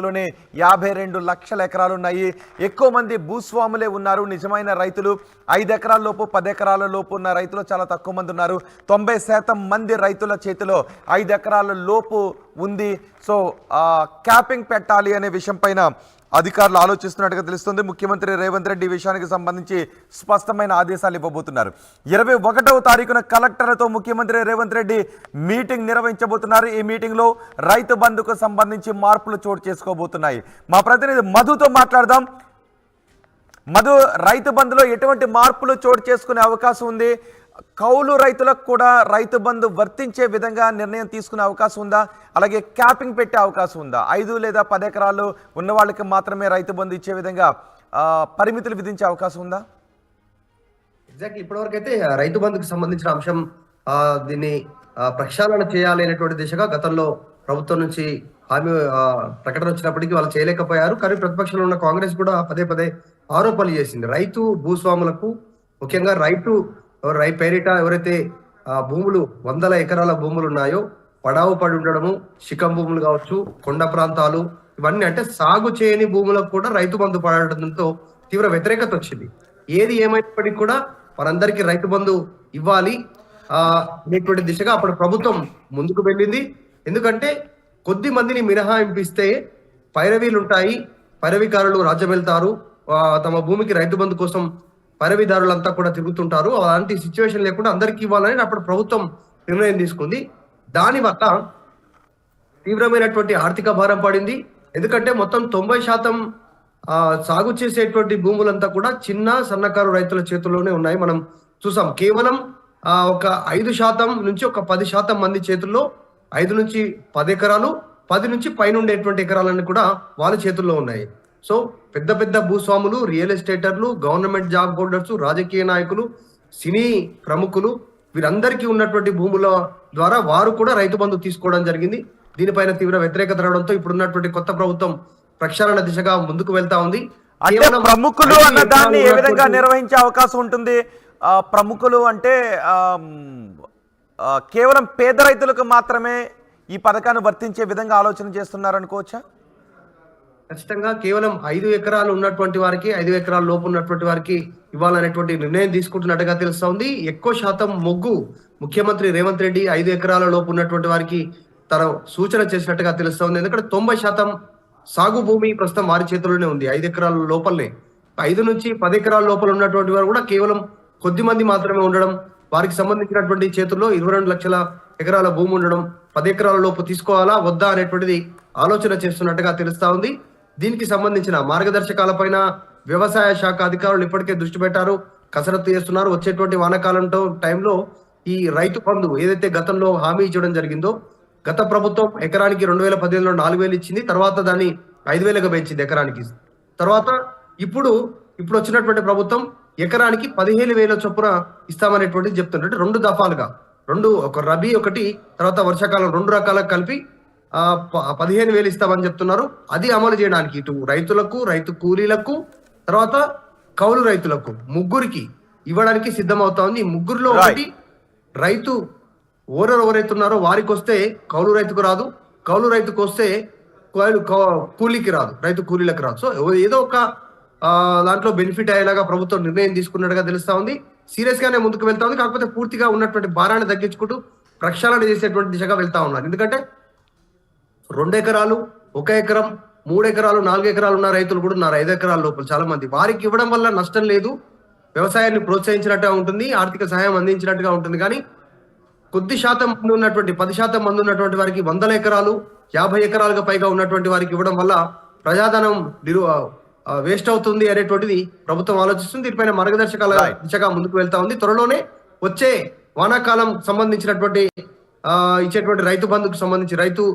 లోనే 52 లక్షల ఎకరాలు ఉన్నాయి. ఎక్కువ మంది భూస్వాములే ఉన్నారు. నిజమైన రైతులు 5 ఎకరాల లోపు 10 ఎకరాల లోపు ఉన్న రైతులు చాలా తక్కువ మంది ఉన్నారు. 90% మంది రైతుల చేతిలో 5 ఎకరాల లోపు ఉంది. సో క్యాపింగ్ పెట్టాలి అనే విషయం పైన అధికారులు ఆలోచిస్తున్నట్టుగా తెలుస్తుంది. ముఖ్యమంత్రి రేవంత్ రెడ్డి ఈ విషయానికి సంబంధించి స్పష్టమైన ఆదేశాలు ఇవ్వబోతున్నారు. 21వ తారీఖున కలెక్టర్లతో ముఖ్యమంత్రి రేవంత్ రెడ్డి మీటింగ్ నిర్వహించబోతున్నారు. ఈ మీటింగ్లో రైతు బంధుకు సంబంధించి మార్పులు చోటు చేసుకోబోతున్నాయి. మా ప్రతినిధి మధుతో మాట్లాడదాం. మధు, రైతు బంధులో ఎటువంటి మార్పులు చోటు చేసుకునే అవకాశం ఉంది? కౌలు రైతులకు కూడా రైతు బంధు వర్తించే విధంగా నిర్ణయం తీసుకునే అవకాశం ఉందా? అలాగే క్యాపింగ్ పెట్టే అవకాశం ఉందా? 5 లేదా 10 ఎకరాలు ఉన్న వాళ్ళకి మాత్రమే రైతు బంధు ఇచ్చే విధంగా పరిమితులు విధించే అవకాశం ఉందా? ఎగ్జాక్ట్లీ ఇప్పటివరకు అయితే రైతు బంధుకు సంబంధించిన అంశం దీన్ని ప్రక్షాళన చేయాలి అనేటువంటి దిశగా గతంలో ప్రభుత్వం నుంచి హామీ ప్రకటన వచ్చినప్పటికీ వాళ్ళు చేయలేకపోయారు. కానీ ప్రతిపక్షంలో ఉన్న కాంగ్రెస్ కూడా పదే పదే ఆరోపణలు చేసింది. రైతు భూస్వాములకు, ముఖ్యంగా పేరిట ఎవరైతే భూములు 100 ఎకరాల భూములు ఉన్నాయో, పడావు పడి ఉండడము, శిఖం భూములు కావచ్చు, కొండ ప్రాంతాలు, ఇవన్నీ అంటే సాగు చేయని భూములకు కూడా రైతు బంధు పడడంతో తీవ్ర వ్యతిరేకత వచ్చింది. ఏది ఏమైనప్పటికీ కూడా మనందరికీ రైతు బంధు ఇవ్వాలి అనేటువంటి దిశగా అప్పుడు ప్రభుత్వం ముందుకు వెళ్ళింది. ఎందుకంటే కొద్ది మందిని మినహాయింపిస్తే పైరవీలు ఉంటాయి, పైరవీకారులు రాజ్యం వెళ్తారు, తమ భూమికి రైతు బంధు కోసం పైరవీదారులంతా కూడా తిరుగుతుంటారు. అలాంటి సిచ్యువేషన్ లేకుండా అందరికీ ఇవ్వాలని అప్పుడు ప్రభుత్వం నిర్ణయం తీసుకుంది. దానివల్ల తీవ్రమైనటువంటి ఆర్థిక భారం పడింది. ఎందుకంటే మొత్తం 90% సాగు చేసేటువంటి భూములంతా కూడా చిన్న సన్నకారు రైతుల చేతుల్లోనే ఉన్నాయి. మనం చూసాం కేవలం ఒక 5% నుంచి ఒక 10% మంది చేతుల్లో 5 నుంచి 10 ఎకరాలు, 10 నుంచి పైన ఉండేటువంటి ఎకరాలన్నీ కూడా వాళ్ళ చేతుల్లో ఉన్నాయి. సో పెద్ద పెద్ద భూస్వాములు, రియల్ ఎస్టేటర్లు, గవర్నమెంట్ జాబ్ హోల్డర్స్, రాజకీయ నాయకులు, సినీ ప్రముఖులు, వీరందరికీ ఉన్నటువంటి భూముల ద్వారా వారు కూడా రైతు బంధు తీసుకోవడం జరిగింది. దీనిపైన తీవ్ర వ్యతిరేకత రావడంతో ఇప్పుడున్నటువంటి కొత్త ప్రభుత్వం ప్రక్షాళన దిశగా ముందుకు వెళ్తా ఉంది. ప్రముఖులు అన్న దాన్ని ఏ విధంగా నిర్వహించే అవకాశం ఉంటుంది? ప్రముఖులు అంటే కేవలం పేద రైతులకు మాత్రమే ఈ పథకాన్ని వర్తించే విధంగా ఆలోచన చేస్తున్నారు అనుకోవచ్చా? ఖచ్చితంగా కేవలం 5 ఎకరాలు ఉన్నటువంటి వారికి, 5 ఎకరాల లోపు ఉన్నటువంటి వారికి ఇవ్వాలనేటువంటి నిర్ణయం తీసుకుంటున్నట్టుగా తెలుస్తా ఉంది. ఎక్కువ శాతం మొగ్గు ముఖ్యమంత్రి రేవంత్ రెడ్డి 5 ఎకరాల లోపు ఉన్నటువంటి వారికి తన సూచన చేసినట్టుగా తెలుస్తా ఉంది. ఎందుకంటే 90% సాగు భూమి ప్రస్తుతం వారి చేతుల్లోనే ఉంది. 5 ఎకరాల లోపలనే, 5 నుంచి 10 ఎకరాల లోపల ఉన్నటువంటి వారు కూడా కేవలం కొద్ది మంది మాత్రమే ఉండడం, వారికి సంబంధించినటువంటి చేతుల్లో 22 లక్షల ఎకరాల భూమి ఉండడం, 10 ఎకరాల లోపు తీసుకోవాలా వద్దా అనేటువంటిది ఆలోచన చేస్తున్నట్టుగా తెలుస్తా ఉంది. దీనికి సంబంధించిన మార్గదర్శకాలపైన వ్యవసాయ శాఖ అధికారులు ఇప్పటికే దృష్టి పెట్టారు, కసరత్తు చేస్తున్నారు. వచ్చేటువంటి వానాకాలంతో టైంలో ఈ రైతు బంధు ఏదైతే గతంలో హామీ ఇచ్చడం జరిగిందో, గత ప్రభుత్వం ఎకరానికి 2018లో 4,000 ఇచ్చింది, తర్వాత దాన్ని 5,000గా పెంచింది ఎకరానికి. తర్వాత ఇప్పుడు వచ్చినటువంటి ప్రభుత్వం ఎకరానికి 15,000 చొప్పున ఇస్తామనేటువంటిది చెప్తున్నట్టు 2 దఫాలుగా, ఒక రబీ ఒకటి, తర్వాత వర్షాకాలం 2 రకాలకు కలిపి 15,000 ఇస్తామని చెప్తున్నారు. అది అమలు చేయడానికి ఇటు రైతులకు, రైతు కూలీలకు, తర్వాత కౌలు రైతులకు ముగ్గురికి ఇవ్వడానికి సిద్ధమవుతా ఉంది. ఈ ముగ్గురులో ఒకటి రైతు ఓనర్ ఎవరైతే ఉన్నారో వారికి వస్తే కౌలు రైతుకు రాదు, కౌలు రైతుకు వస్తే కూలీకి రాదు, రైతు కూలీలకు రాదు. సో ఏదో ఒక దాంట్లో బెనిఫిట్ అయ్యేలాగా ప్రభుత్వం నిర్ణయం తీసుకున్నట్టుగా తెలుస్తా ఉంది. సీరియస్ గానే ముందుకు వెళ్తా ఉంది. కాకపోతే పూర్తిగా ఉన్నటువంటి భారాన్ని తగ్గించుకుంటూ ప్రక్షాళన చేసేటువంటి దిశగా వెళ్తా ఉన్నారు. ఎందుకంటే 2 ఎకరాలు, 1 ఎకరం, 3 ఎకరాలు, 4 ఎకరాలు ఉన్న రైతులు కూడా ఉన్నారు. 5 ఎకరాల లోపల చాలా మంది. వారికి ఇవ్వడం వల్ల నష్టం లేదు, వ్యవసాయాన్ని ప్రోత్సహించినట్టుగా ఉంటుంది, ఆర్థిక సహాయం అందించినట్టుగా ఉంటుంది. కానీ కొద్ది శాతం మంది ఉన్నటువంటి 10% మంది ఉన్నటువంటి వారికి 100 ఎకరాలు, 50 ఎకరాలుగా పైగా ఉన్నటువంటి వారికి ఇవ్వడం వల్ల ప్రజాధనం వేస్ట్ అవుతుంది అనేటువంటిది ప్రభుత్వం ఆలోచిస్తుంది. దీనిపైన మార్గదర్శకాల దిశగా ముందుకు వెళ్తా ఉంది. త్వరలోనే వచ్చే వానాకాలం సంబంధించినటువంటి ఇచ్చేటువంటి రైతు బంధుకు సంబంధించి రైతు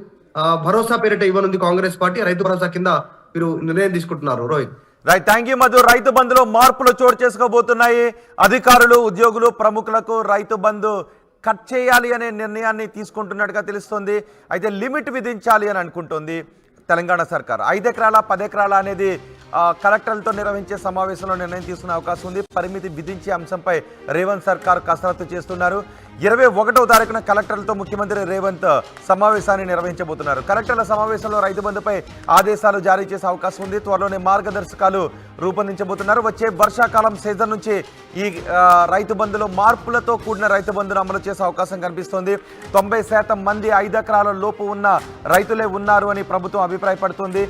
భరోసా పేరిట ఇవ్వనుంది కాంగ్రెస్ పార్టీ. రైతు భరోసా కింద మీరు నిర్ణయం తీసుకుంటున్నారు. Rohit, right, thank you Madhu. రైతు బంధులో మార్పులు చోటు చేసుకోబోతున్నాయి. అధికారులు, ఉద్యోగులు, ప్రముఖులకు రైతు బంధు కట్ చేయాలి అనే నిర్ణయాన్ని తీసుకుంటున్నట్టుగా తెలుస్తుంది. అయితే లిమిట్ విధించాలి అని అనుకుంటుంది తెలంగాణ సర్కార్. 5 ఎకరాల 10 ఎకరాల అనేది కలెక్టర్లతో నిర్వహించే సమావేశంలో నిర్ణయం తీసుకునే అవకాశం ఉంది. పరిమితి విధించే అంశంపై రేవంత్ సర్కార్ కసరత్తు చేస్తున్నారు. 21వ తారీఖున కలెక్టర్లతో ముఖ్యమంత్రి రేవంత్ సమావేశాన్ని నిర్వహించబోతున్నారు. కలెక్టర్ల సమావేశంలో రైతు బంధుపై ఆదేశాలు జారీ చేసే అవకాశం ఉంది. త్వరలోనే మార్గదర్శకాలు రూపొందించబోతున్నారు. వచ్చే వర్షాకాలం సీజన్ నుంచి ఈ రైతు బంధులో మార్పులతో కూడిన రైతు బంధును అమలు చేసే అవకాశం కనిపిస్తోంది. 90% మంది 5 ఎకరాల లోపు ఉన్న రైతులే ఉన్నారు అని ప్రభుత్వం అభిప్రాయపడుతోంది.